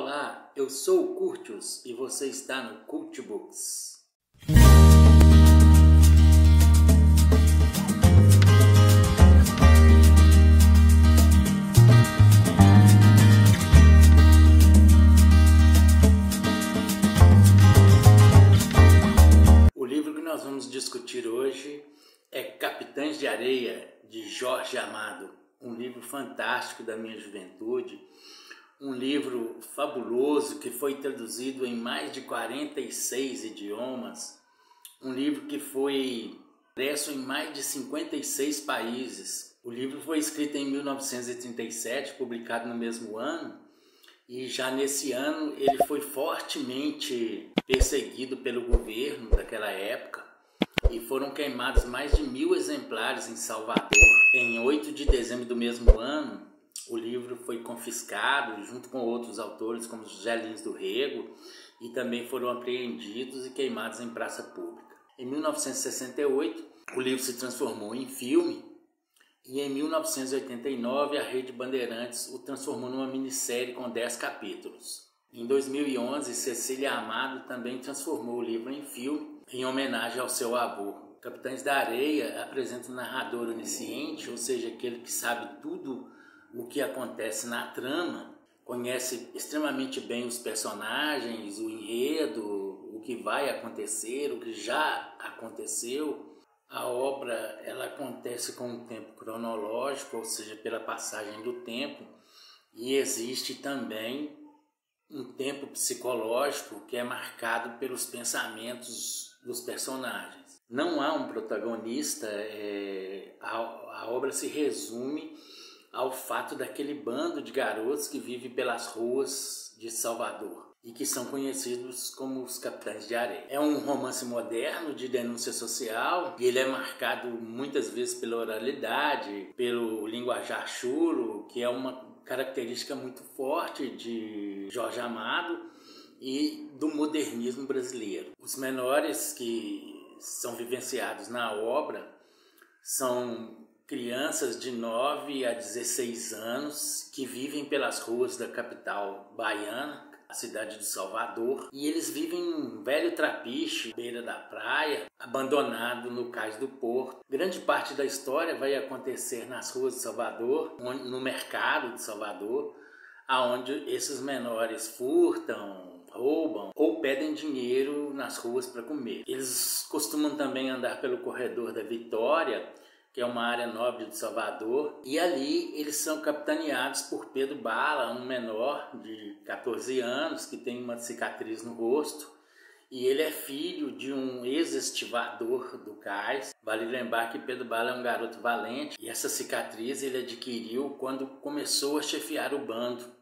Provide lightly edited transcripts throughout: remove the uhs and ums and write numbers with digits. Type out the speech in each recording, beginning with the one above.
Olá, eu sou o Curtius e você está no Cult Books. O livro que nós vamos discutir hoje é Capitães de Areia, de Jorge Amado, um livro fantástico da minha juventude. Um livro fabuloso que foi traduzido em mais de 46 idiomas. Um livro que foi impresso em mais de 56 países. O livro foi escrito em 1937, publicado no mesmo ano. E já nesse ano ele foi fortemente perseguido pelo governo daquela época. E foram queimados mais de 1000 exemplares em Salvador. Em 8 de dezembro do mesmo ano, o livro foi confiscado junto com outros autores como José Lins do Rego e também foram apreendidos e queimados em praça pública. Em 1968, o livro se transformou em filme e em 1989 a Rede Bandeirantes o transformou numa minissérie com 10 capítulos. Em 2011, Cecília Amado também transformou o livro em filme em homenagem ao seu avô. Capitães da Areia apresenta um narrador onisciente, ou seja, aquele que sabe tudo o que acontece na trama, conhece extremamente bem os personagens, o enredo, o que vai acontecer, o que já aconteceu. A obra ela acontece com um tempo cronológico, ou seja, pela passagem do tempo, e existe também um tempo psicológico que é marcado pelos pensamentos dos personagens. Não há um protagonista, a obra se resume ao fato daquele bando de garotos que vive pelas ruas de Salvador e que são conhecidos como os Capitães de Areia. É um romance moderno de denúncia social e ele é marcado muitas vezes pela oralidade, pelo linguajar chulo, que é uma característica muito forte de Jorge Amado e do modernismo brasileiro. Os menores que são vivenciados na obra são crianças de 9 a 16 anos que vivem pelas ruas da capital baiana, a cidade de Salvador, e eles vivem em um velho trapiche, à beira da praia, abandonado no cais do porto. Grande parte da história vai acontecer nas ruas de Salvador, no mercado de Salvador, aonde esses menores furtam, roubam ou pedem dinheiro nas ruas para comer. Eles costumam também andar pelo corredor da Vitória, que é uma área nobre de Salvador, e ali eles são capitaneados por Pedro Bala, um menor de 14 anos que tem uma cicatriz no rosto, e ele é filho de um ex-estivador do cais. Vale lembrar que Pedro Bala é um garoto valente, e essa cicatriz ele adquiriu quando começou a chefiar o bando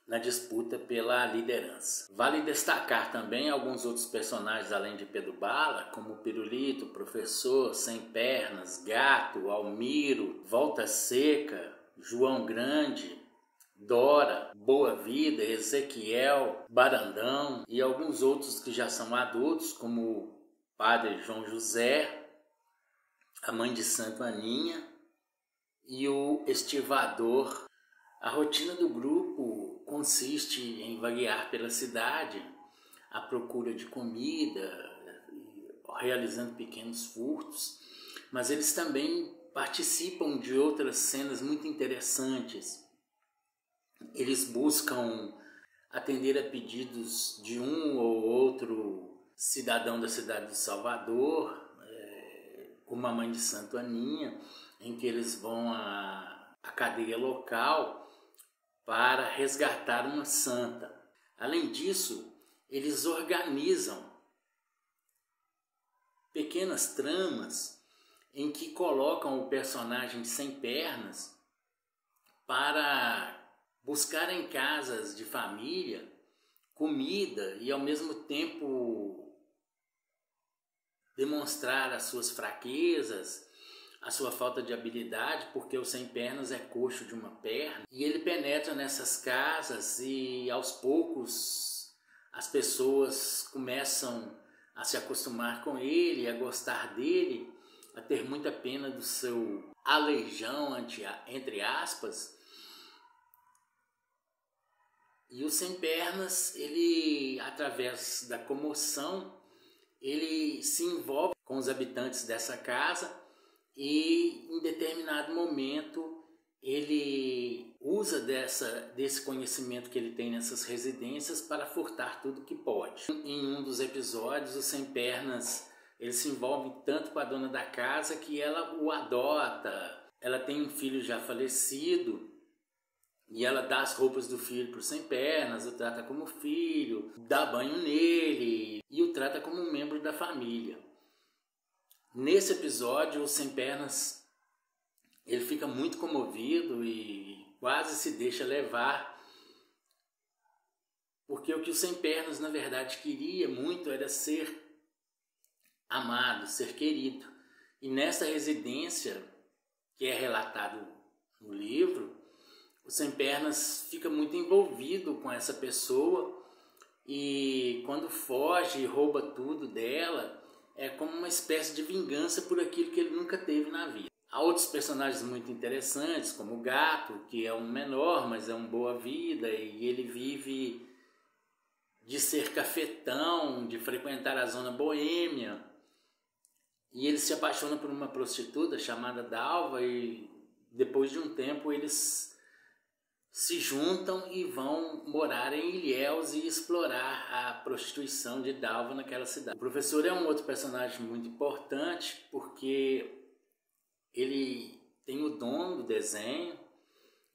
na disputa pela liderança. Vale destacar também alguns outros personagens além de Pedro Bala, como Pirulito, Professor, Sem Pernas, Gato, Almiro, Volta Seca, João Grande, Dora, Boa Vida, Ezequiel, Barandão e alguns outros que já são adultos, como o Padre João José, a Mãe de Santo Aninha e o Estivador. A rotina do grupo consiste em vaguear pela cidade à procura de comida, realizando pequenos furtos, mas eles também participam de outras cenas muito interessantes. Eles buscam atender a pedidos de um ou outro cidadão da cidade de Salvador, como a Mãe de Santo Aninha, em que eles vão à cadeia local para resgatar uma santa. Além disso, eles organizam pequenas tramas em que colocam o personagem Sem Pernas para buscar em casas de família comida e ao mesmo tempo demonstrar as suas fraquezas, a sua falta de habilidade, porque o Sem Pernas é coxo de uma perna, e ele penetra nessas casas e aos poucos as pessoas começam a se acostumar com ele, a gostar dele, a ter muita pena do seu aleijão, entre aspas, E o Sem Pernas, ele, através da comoção, ele se envolve com os habitantes dessa casa e, em determinado momento, ele usa desse conhecimento que ele tem nessas residências para furtar tudo que pode. Em um dos episódios, o Sem Pernas, ele se envolve tanto com a dona da casa que ela o adota. Ela tem um filho já falecido e ela dá as roupas do filho para o Sem Pernas, o trata como filho, dá banho nele e o trata como um membro da família. Nesse episódio, o Sem Pernas, ele fica muito comovido e quase se deixa levar, porque o que o Sem Pernas, na verdade, queria muito era ser amado, ser querido. E nessa residência, que é relatado no livro, o Sem Pernas fica muito envolvido com essa pessoa e quando foge e rouba tudo dela, é como uma espécie de vingança por aquilo que ele nunca teve na vida. Há outros personagens muito interessantes, como o Gato, que é um menor, mas é um boa-vida, e ele vive de ser cafetão, de frequentar a zona boêmia. E ele se apaixona por uma prostituta chamada Dalva e depois de um tempo eles se juntam e vão morar em Ilhéus e explorar a prostituição de Dalva naquela cidade. O professor é um outro personagem muito importante porque ele tem o dom do desenho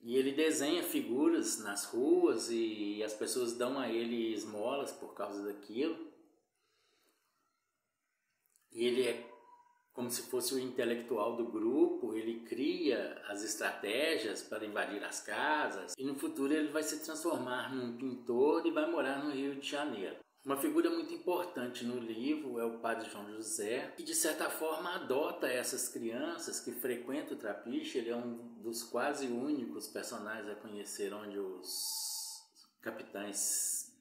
e ele desenha figuras nas ruas e as pessoas dão a ele esmolas por causa daquilo. E ele é como se fosse o intelectual do grupo, ele cria as estratégias para invadir as casas e no futuro ele vai se transformar num pintor e vai morar no Rio de Janeiro. Uma figura muito importante no livro é o Padre João José, que de certa forma adota essas crianças que frequentam o Trapiche. Ele é um dos quase únicos personagens a conhecer onde os capitães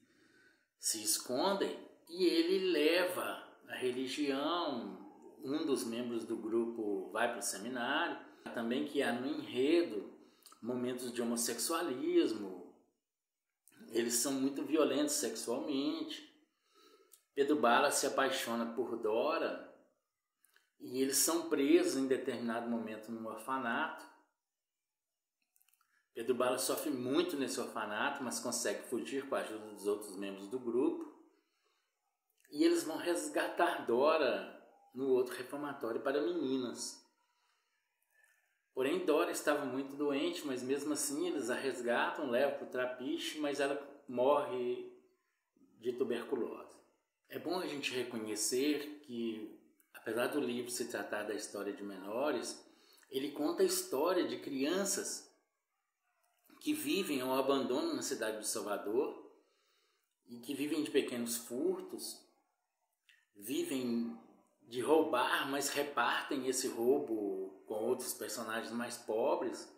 se escondem, e ele leva a religião. Um dos membros do grupo vai para o seminário, também que há no enredo momentos de homossexualismo, eles são muito violentos sexualmente. Pedro Bala se apaixona por Dora e eles são presos em determinado momento num orfanato. Pedro Bala sofre muito nesse orfanato, mas consegue fugir com a ajuda dos outros membros do grupo. E eles vão resgatar Dora no outro reformatório para meninas. Porém, Dora estava muito doente, mas mesmo assim eles a resgatam, levam para o Trapiche, mas ela morre de tuberculose. É bom a gente reconhecer que, apesar do livro se tratar da história de menores, ele conta a história de crianças que vivem ao abandono na cidade de Salvador e que vivem de pequenos furtos, vivem de roubar, mas repartem esse roubo com outros personagens mais pobres,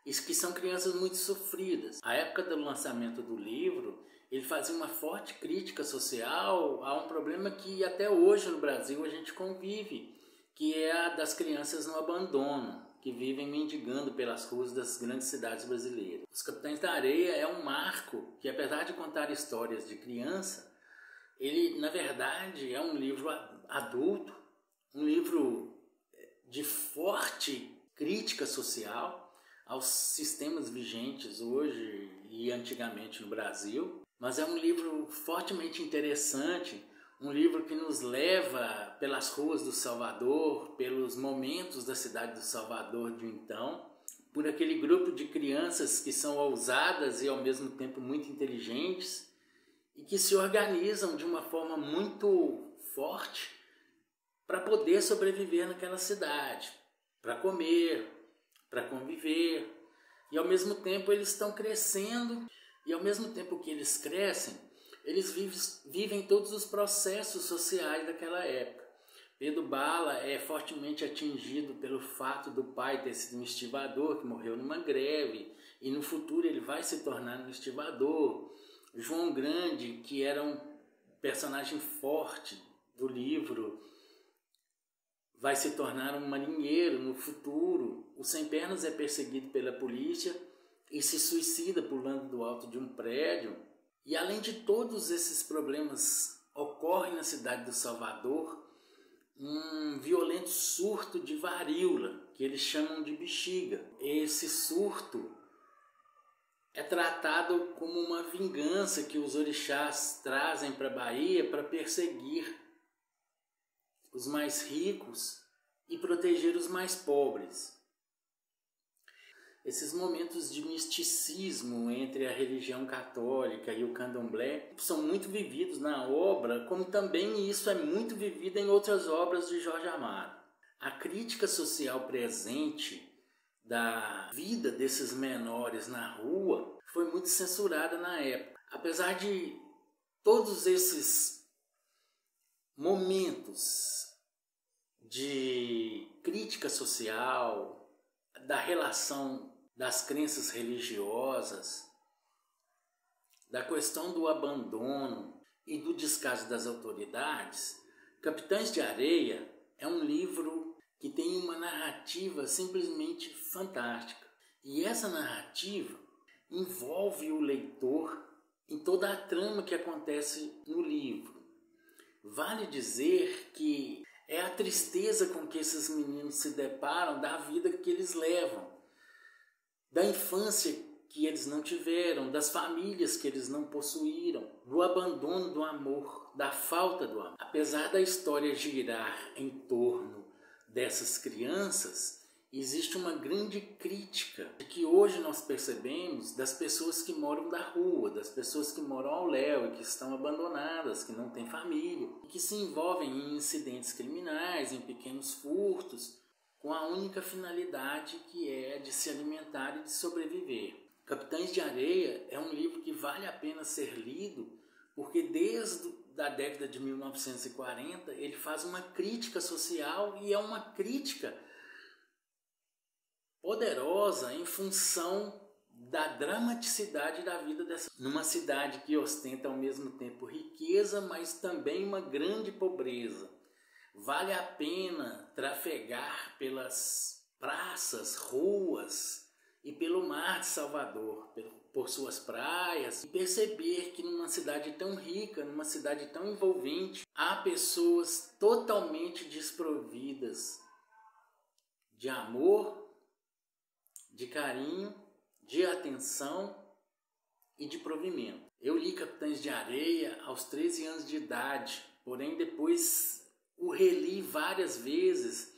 e que são crianças muito sofridas. À época do lançamento do livro, ele fazia uma forte crítica social a um problema que até hoje no Brasil a gente convive, que é a das crianças no abandono, que vivem mendigando pelas ruas das grandes cidades brasileiras. Os Capitães da Areia é um marco que, apesar de contar histórias de criança, ele, na verdade, é um livro adulto, um livro de forte crítica social aos sistemas vigentes hoje e antigamente no Brasil, mas é um livro fortemente interessante, um livro que nos leva pelas ruas do Salvador, pelos momentos da cidade do Salvador de então, por aquele grupo de crianças que são ousadas e ao mesmo tempo muito inteligentes e que se organizam de uma forma muito forte para poder sobreviver naquela cidade, para comer, para conviver, e ao mesmo tempo eles estão crescendo, e ao mesmo tempo que eles crescem, eles vivem todos os processos sociais daquela época. Pedro Bala é fortemente atingido pelo fato do pai ter sido um estivador que morreu numa greve, e no futuro ele vai se tornar um estivador. João Grande, que era um personagem forte do livro, vai se tornar um marinheiro no futuro. O Sem Pernas é perseguido pela polícia e se suicida pulando do alto de um prédio. E além de todos esses problemas, ocorre na cidade do Salvador um violento surto de varíola, que eles chamam de bexiga. Esse surto é tratado como uma vingança que os orixás trazem para a Bahia para perseguir os mais ricos e proteger os mais pobres. Esses momentos de misticismo entre a religião católica e o candomblé são muito vividos na obra, como também isso é muito vivido em outras obras de Jorge Amado. A crítica social presente da vida desses menores na rua foi muito censurada na época. Apesar de todos esses momentos de crítica social, da relação das crenças religiosas, da questão do abandono e do descaso das autoridades, Capitães de Areia é um livro que tem uma narrativa simplesmente fantástica. E essa narrativa envolve o leitor em toda a trama que acontece no livro. Vale dizer que é a tristeza com que esses meninos se deparam da vida que eles levam, da infância que eles não tiveram, das famílias que eles não possuíram, do abandono do amor, da falta do amor. Apesar da história girar em torno dessas crianças, existe uma grande crítica que hoje nós percebemos das pessoas que moram da rua, das pessoas que moram ao léu e que estão abandonadas, que não têm família, e que se envolvem em incidentes criminais, em pequenos furtos, com a única finalidade que é de se alimentar e de sobreviver. Capitães de Areia é um livro que vale a pena ser lido, porque desde a década de 1940 ele faz uma crítica social e é uma crítica poderosa em função da dramaticidade da vida numa cidade que ostenta ao mesmo tempo riqueza, mas também uma grande pobreza. Vale a pena trafegar pelas praças, ruas e pelo mar de Salvador, por suas praias, e perceber que numa cidade tão rica, numa cidade tão envolvente, há pessoas totalmente desprovidas de amor, de carinho, de atenção e de provimento. Eu li Capitães de Areia aos 13 anos de idade, porém depois o reli várias vezes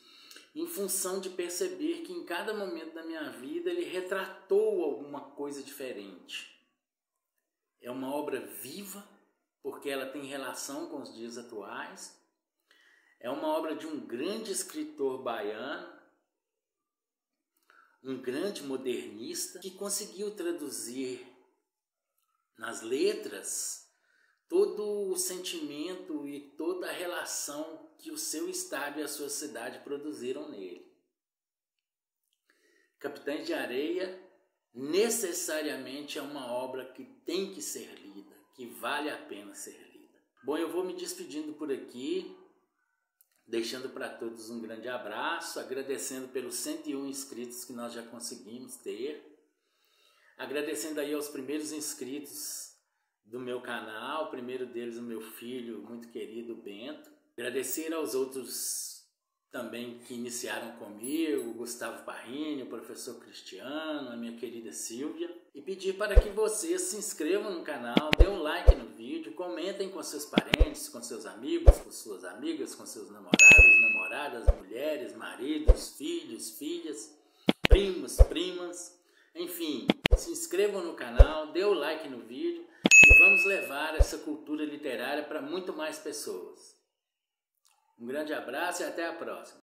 em função de perceber que em cada momento da minha vida ele retratou alguma coisa diferente. É uma obra viva, porque ela tem relação com os dias atuais. É uma obra de um grande escritor baiano, um grande modernista, que conseguiu traduzir nas letras todo o sentimento e toda a relação que o seu estado e a sua cidade produziram nele. Capitães de Areia necessariamente é uma obra que tem que ser lida, que vale a pena ser lida. Bom, eu vou me despedindo por aqui, deixando para todos um grande abraço, agradecendo pelos 101 inscritos que nós já conseguimos ter, agradecendo aí aos primeiros inscritos do meu canal, o primeiro deles o meu filho muito querido Bento, agradecer aos outros também que iniciaram comigo, o Gustavo Parrini, o professor Cristiano, a minha querida Silvia, e pedir para que vocês se inscrevam no canal, dê um like no vídeo, comentem com seus parentes, com seus amigos, com suas amigas, com seus namorados, namoradas, mulheres, maridos, filhos, filhas, primos, primas, enfim, se inscrevam no canal, dê o like no vídeo e vamos levar essa cultura literária para muito mais pessoas. Um grande abraço e até a próxima.